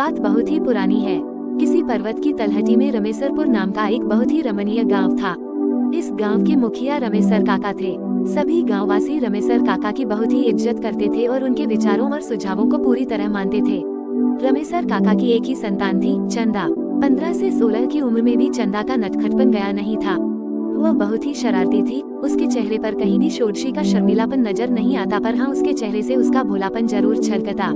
बात बहुत ही पुरानी है। किसी पर्वत की तलहटी में रमेसरपुर नाम का एक बहुत ही रमणीय गांव था। इस गांव के मुखिया रमेसर काका थे। सभी गांववासी रमेसर काका की बहुत ही इज्जत करते थे और उनके विचारों और सुझावों को पूरी तरह मानते थे। रमेसर काका की एक ही संतान थी, चंदा। 15 से 16 की उम्र में भी चंदा का नटखटपन गया नहीं था। वह बहुत ही शरारती थी। उसके चेहरे पर कहीं भी शोरशी का शर्मीलापन नजर नहीं आता, पर हाँ, उसके चेहरे से उसका भोलापन जरूर छलकता।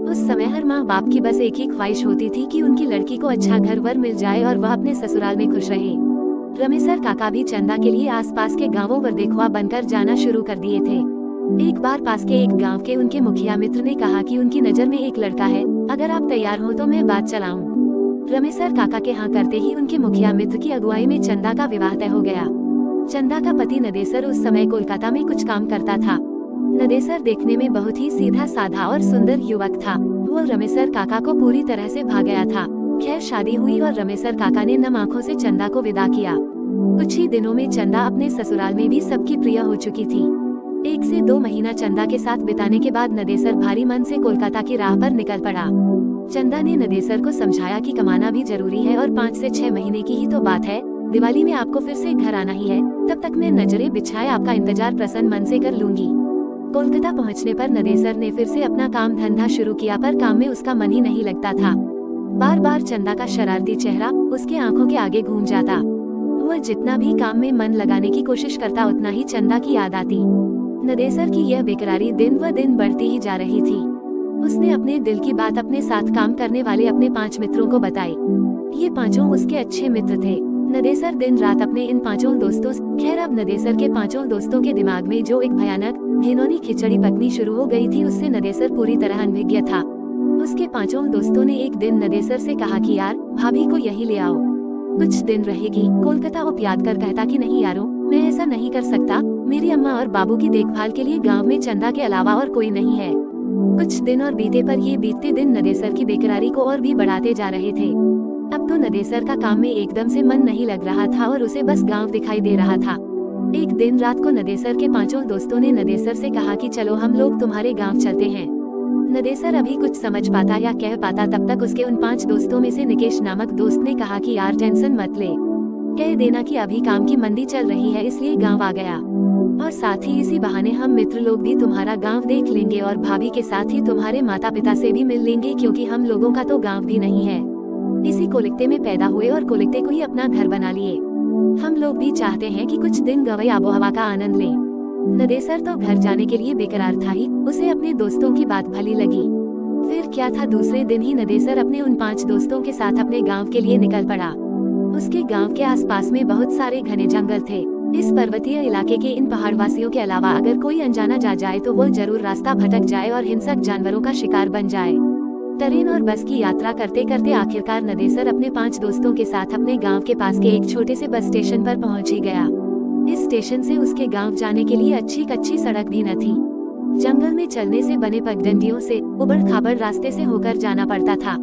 उस समय हर माँ बाप की बस एक ही ख्वाहिश होती थी कि उनकी लड़की को अच्छा घर वर मिल जाए और वह अपने ससुराल में खुश रहे। रमेसर काका भी चंदा के लिए आसपास के गांवों पर देखवा बनकर जाना शुरू कर दिए थे। एक बार पास के एक गांव के उनके मुखिया मित्र ने कहा कि उनकी नजर में एक लड़का है, अगर आप तैयार हो तो मैं बात चलाऊं। रमेसर काका के हाँ करते ही उनके मुखिया मित्र की अगुवाई में चंदा का विवाह तय हो गया। चंदा का पति नदेसर उस समय कोलकाता में कुछ काम करता था। नदेसर देखने में बहुत ही सीधा साधा और सुंदर युवक था। वो रमेसर काका को पूरी तरह से भा गया था। खैर, शादी हुई और रमेसर काका ने नम आंखों से चंदा को विदा किया। कुछ ही दिनों में चंदा अपने ससुराल में भी सबकी प्रिय हो चुकी थी। 1 से 2 महीना चंदा के साथ बिताने के बाद नदेसर भारी मन से कोलकाता की राह पर निकल पड़ा। चंदा ने नदेसर को समझाया कि कमाना भी जरूरी है और 5 से 6 महीने की ही तो बात है। दिवाली में आपको फिर से घर आना ही है, तब तक मैं नजरें बिछाए आपका इंतजार प्रसन्न मन से कर लूंगी। कोलकाता पहुंचने पर नदेसर ने फिर से अपना काम धंधा शुरू किया, पर काम में उसका मन ही नहीं लगता था। बार बार चंदा का शरारती चेहरा उसके आंखों के आगे घूम जाता। वह जितना भी काम में मन लगाने की कोशिश करता, उतना ही चंदा की याद आती। नदेसर की यह बेकरारी दिन व दिन बढ़ती ही जा रही थी। उसने अपने दिल की बात अपने साथ काम करने वाले अपने 5 मित्रों को बताई। ये 5 उसके अच्छे मित्र थे। नदेसर दिन रात अपने इन 5 दोस्तों। खैर, अब नदेसर के 5 दोस्तों के दिमाग में जो एक भयानक घिनौनी खिचड़ी पकनी शुरू हो गई थी, उससे नदेसर पूरी तरह अनभिज्ञ था। उसके 5 दोस्तों ने एक दिन नदेसर से कहा कि यार, भाभी को यहीं ले आओ, कुछ दिन रहेगी। कोलकाता उपयाद कर कहता कि नहीं यारो, मैं ऐसा नहीं कर सकता। मेरी अम्मा और बाबू की देखभाल के लिए गाँव में चंदा के अलावा और कोई नहीं है। कुछ दिन और बीते, पर ये बीतते दिन नदेसर की बेकरारी को और भी बढ़ाते जा रहे थे। अब तो नदेसर का काम में एकदम से मन नहीं लग रहा था और उसे बस गांव दिखाई दे रहा था। एक दिन रात को नदेसर के 5 दोस्तों ने नदेसर से कहा कि चलो हम लोग तुम्हारे गांव चलते हैं। नदेसर अभी कुछ समझ पाता या कह पाता, तब तक उसके उन 5 दोस्तों में से निकेश नामक दोस्त ने कहा कि यार टेंशन मत ले, कह देना कि अभी काम की मंदी चल रही है इसलिए गाँव आ गया, और साथ ही इसी बहाने हम मित्र लोग भी तुम्हारा गांव देख लेंगे और भाभी के साथ ही तुम्हारे माता पिता से भी मिल लेंगे, क्योंकि हम लोगों का तो गांव भी नहीं है। इसी कोलिकते में पैदा हुए और कोलिकते को ही अपना घर बना लिए। हम लोग भी चाहते हैं कि कुछ दिन गवई आबो हवा का आनंद लें। नदेसर तो घर जाने के लिए बेकरार था ही, उसे अपने दोस्तों की बात भली लगी। फिर क्या था, दूसरे दिन ही नदेसर अपने उन 5 दोस्तों के साथ अपने गाँव के लिए निकल पड़ा। उसके गाँव के आसपास में बहुत सारे घने जंगल थे। इस पर्वतीय इलाके के इन पहाड़वासियों के अलावा अगर कोई अनजाना जा जाए तो वो जरूर रास्ता भटक जाए और हिंसक जानवरों का शिकार बन जाए। ट्रेन और बस की यात्रा करते करते आखिरकार नदेसर अपने 5 दोस्तों के साथ अपने गांव के पास के एक छोटे से बस स्टेशन पर पहुंच ही गया। इस स्टेशन से उसके गांव जाने के लिए अच्छी कच्ची सड़क भी न थी। जंगल में चलने से बने पगडंडियों से उबड़ खाबड़ रास्ते से होकर जाना पड़ता था।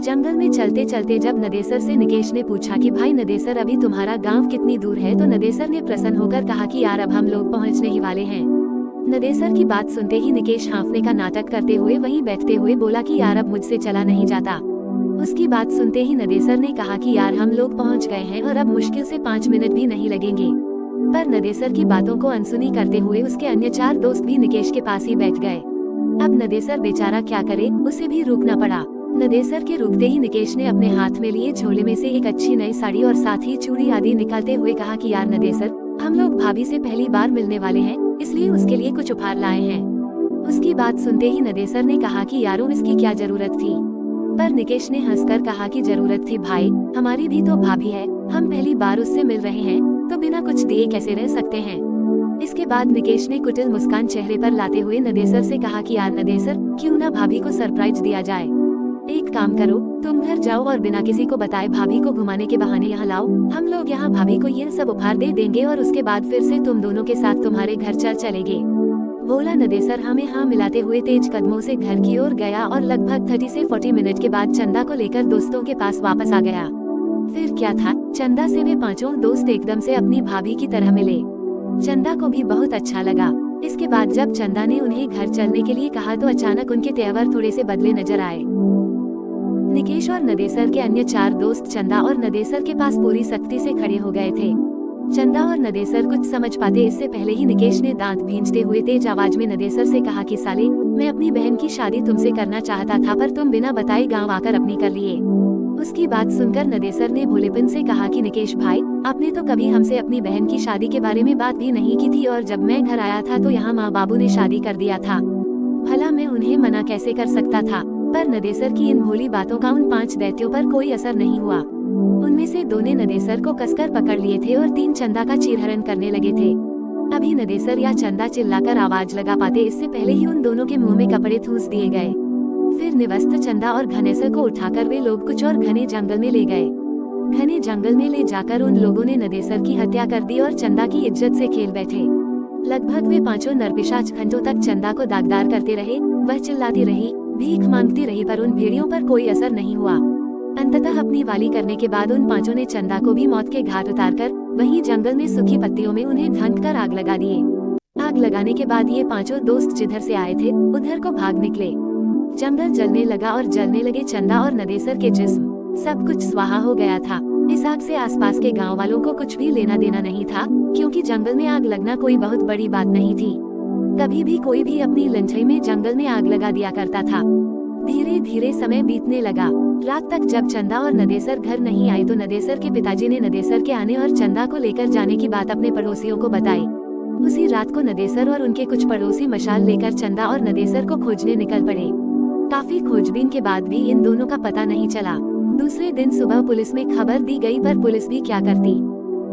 जंगल में चलते चलते जब नदेसर से निकेश ने पूछा कि भाई नदेसर, अभी तुम्हारा गांव कितनी दूर है, तो नदेसर ने प्रसन्न होकर कहा कि यार अब हम लोग पहुंचने ही वाले हैं। नदेसर की बात सुनते ही निकेश हाँफने का नाटक करते हुए वहीं बैठते हुए बोला कि यार अब मुझसे चला नहीं जाता। उसकी बात सुनते ही नदेसर ने कहा कि यार हम लोग पहुंच गए हैं और अब मुश्किल से 5 मिनट भी नहीं लगेंगे। पर नदेसर की बातों को अनसुनी करते हुए उसके अन्य 4 दोस्त भी निकेश के पास ही बैठ गए। अब नदेसर बेचारा क्या करे, उसे भी रुकना पड़ा। नदेसर के रुकते ही निकेश ने अपने हाथ में लिए झोले में से एक अच्छी नई साड़ी और साथ ही चूड़ी आदि निकालते हुए कहा कि यार नदेसर, हम लोग भाभी से पहली बार मिलने वाले हैं, इसलिए उसके लिए कुछ उपहार लाए हैं। उसकी बात सुनते ही नदेसर ने कहा कि यारों इसकी क्या जरूरत थी, पर निकेश ने हंसकर कहा कि जरूरत थी भाई, हमारी भी तो भाभी है, हम पहली बार उससे मिल रहे हैं तो बिना कुछ दिए कैसे रह सकते हैं। इसके बाद निकेश ने कुटिल मुस्कान चेहरे पर लाते हुए नदेसर से कहा कि यार नदेसर, क्यों ना भाभी को सरप्राइज दिया जाए। एक काम करो, तुम घर जाओ और बिना किसी को बताए भाभी को घुमाने के बहाने यहाँ लाओ। हम लोग यहाँ भाभी को ये सब उपहार दे देंगे और उसके बाद फिर से तुम दोनों के साथ तुम्हारे घर चलेंगे। बोला नदेसर हमें हाँ मिलाते हुए तेज कदमों से घर की ओर गया और लगभग 30 से 40 मिनट के बाद चंदा को लेकर दोस्तों के पास वापस आ गया। फिर क्या था, चंदा से वे 5 दोस्त एकदम से अपनी भाभी की तरह मिले। चंदा को भी बहुत अच्छा लगा। इसके बाद जब चंदा ने उन्हें घर चलने के लिए कहा तो अचानक उनके तेवर थोड़े से बदले नजर आए। निकेश और नदेसर के अन्य 4 दोस्त चंदा और नदेसर के पास पूरी सख्ती से खड़े हो गए थे। चंदा और नदेसर कुछ समझ पाते इससे पहले ही निकेश ने दांत भींचते हुए तेज आवाज में नदेसर से कहा कि साले, मैं अपनी बहन की शादी तुमसे करना चाहता था, पर तुम बिना बताए गांव आकर अपनी कर लिए। उसकी बात सुनकर नदेसर ने भोलेपन से कहा कि निकेश भाई, आपने तो कभी हमसे अपनी बहन की शादी के बारे में बात भी नहीं की थी, और जब मैं घर आया था तो यहाँ माँ बाबू ने शादी कर दिया था। भला मैं उन्हें मना कैसे कर सकता था। पर नदेसर की इन भोली बातों का उन 5 दैत्यों पर कोई असर नहीं हुआ। उनमें से 2 ने नदेसर को कसकर पकड़ लिए थे और 3 चंदा का चीरहरण करने लगे थे। अभी नदेसर या चंदा चिल्लाकर आवाज लगा पाते इससे पहले ही उन दोनों के मुंह में कपड़े ठूस दिए गए। फिर निवस्त चंदा और घनेसर को उठाकर वे लोग कुछ और घने जंगल में ले गए। घने जंगल में ले जाकर उन लोगों ने नदेसर की हत्या कर दी और चंदा की इज्जत से खेल बैठे। लगभग वे 5 नरपिशाच घंटों तक चंदा को दागदार करते रहे। वह चिल्लाती रही, भीख मांगती रही, पर उन भेड़ियों पर कोई असर नहीं हुआ। अंततः अपनी वाली करने के बाद उन 5 ने चंदा को भी मौत के घाट उतारकर वहीं जंगल में सूखी पत्तियों में उन्हें ढंक कर आग लगा दिए। आग लगाने के बाद ये 5 दोस्त जिधर से आए थे उधर को भाग निकले। जंगल जलने लगा और जलने लगे चंदा और नदेसर के जिस्म। सब कुछ स्वाहा हो गया था। इस आग से आसपास के गांव वालों को कुछ भी लेना देना नहीं था, क्योंकि जंगल में आग लगना कोई बहुत बड़ी बात नहीं थी। कभी भी कोई भी अपनी लंठई में जंगल में आग लगा दिया करता था। धीरे धीरे समय बीतने लगा। रात तक जब चंदा और नदेसर घर नहीं आए तो नदेसर के पिताजी ने नदेसर के आने और चंदा को लेकर जाने की बात अपने पड़ोसियों को बताई। उसी रात को नदेसर और उनके कुछ पड़ोसी मशाल लेकर चंदा और नदेसर को खोजने निकल पड़े। काफी खोजबीन के बाद भी इन दोनों का पता नहीं चला। दूसरे दिन सुबह पुलिस में खबर दी गई, पर पुलिस भी क्या करती।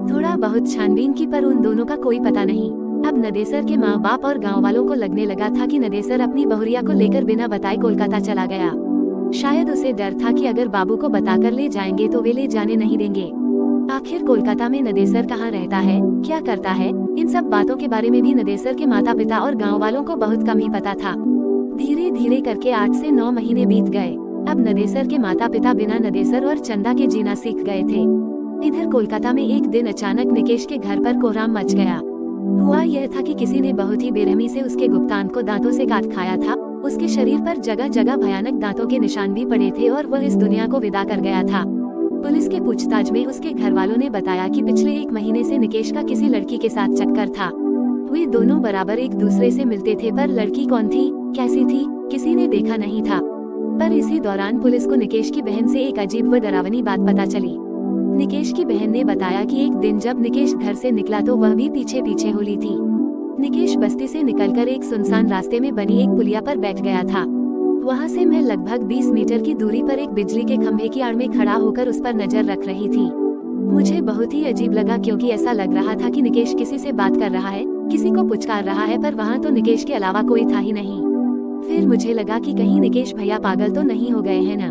थोड़ा बहुत छानबीन की, पर उन दोनों का कोई पता नहीं। अब नदेसर के माँ बाप और गांव वालों को लगने लगा था कि नदेसर अपनी बहुरिया को लेकर बिना बताए कोलकाता चला गया। शायद उसे डर था कि अगर बाबू को बताकर ले जाएंगे तो वे ले जाने नहीं देंगे। आखिर कोलकाता में नदेसर कहाँ रहता है, क्या करता है, इन सब बातों के बारे में भी नदेसर के माता पिता और गाँव वालों को बहुत कम ही पता था। धीरे धीरे करके 8 से 9 महीने बीत गए। अब नदेसर के माता पिता बिना नदेसर और चंदा के जीना सीख गए थे। इधर कोलकाता में एक दिन अचानक निकेश के घर पर कोहराम मच गया। हुआ यह था कि किसी ने बहुत ही बेरहमी से उसके गुप्तांग को दांतों से काट खाया था। उसके शरीर पर जगह जगह भयानक दांतों के निशान भी पड़े थे और वह इस दुनिया को विदा कर गया था। पुलिस के पूछताछ में उसके घर वालों ने बताया कि पिछले 1 महीने से निकेश का किसी लड़की के साथ चक्कर था। वे दोनों बराबर एक दूसरे से मिलते थे, पर लड़की कौन थी, कैसी थी, किसी ने देखा नहीं था। पर इसी दौरान पुलिस को निकेश की बहन से एक अजीब व डरावनी बात पता चली। निकेश की बहन ने बताया कि एक दिन जब निकेश घर से निकला तो वह भी पीछे पीछे होली थी। निकेश बस्ती से निकलकर एक सुनसान रास्ते में बनी एक पुलिया पर बैठ गया था। वहां से मैं लगभग 20 मीटर की दूरी पर एक बिजली के खंभे की आड़ में खड़ा होकर उस पर नजर रख रही थी। मुझे बहुत ही अजीब लगा, क्योंकि ऐसा लग रहा था कि निकेश किसी से बात कर रहा है, किसी को पुचकार रहा है, पर वहाँ तो निकेश के अलावा कोई था ही नहीं। फिर मुझे लगा कि कहीं निकेश भैया पागल तो नहीं हो गए हैं ना।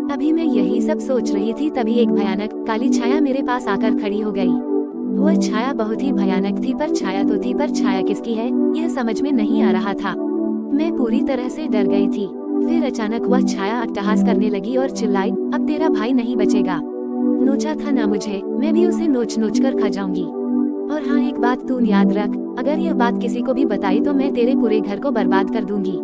अभी मैं यही सब सोच रही थी, तभी एक भयानक काली छाया मेरे पास आकर खड़ी हो गई। वह छाया बहुत ही भयानक थी, पर छाया तो थी, पर छाया किसकी है यह समझ में नहीं आ रहा था। मैं पूरी तरह से डर गई थी। फिर अचानक वह छाया अट्टहास करने लगी और चिल्लाई, अब तेरा भाई नहीं बचेगा। नोचा था ना मुझे, मैं भी उसे नोच नोच कर खा जाऊंगी। और हाँ, एक बात तू याद रख, अगर यह बात किसी को भी बताई तो मैं तेरे पूरे घर को बर्बाद कर दूंगी।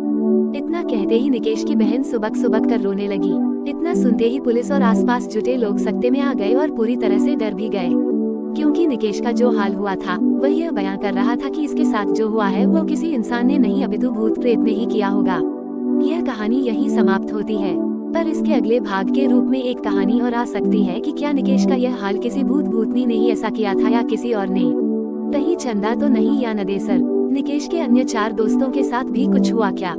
इतना कहते ही निकेश की बहन सुबक सुबक कर रोने लगी। इतना सुनते ही पुलिस और आसपास जुटे लोग सकते में आ गए और पूरी तरह से डर भी गए, क्योंकि निकेश का जो हाल हुआ था वह यह बयां कर रहा था कि इसके साथ जो हुआ है वो किसी इंसान ने नहीं अपितु भूत प्रेत ने ही किया होगा। यह कहानी यहीं समाप्त होती है, पर इसके अगले भाग के रूप में एक कहानी और आ सकती है कि क्या निकेश का यह हाल किसी भूत भूतनी ने ही ऐसा किया था या किसी और ने। कहीं चंदा तो नहीं या नदेसर, निकेश के अन्य 4 दोस्तों के साथ भी कुछ हुआ क्या?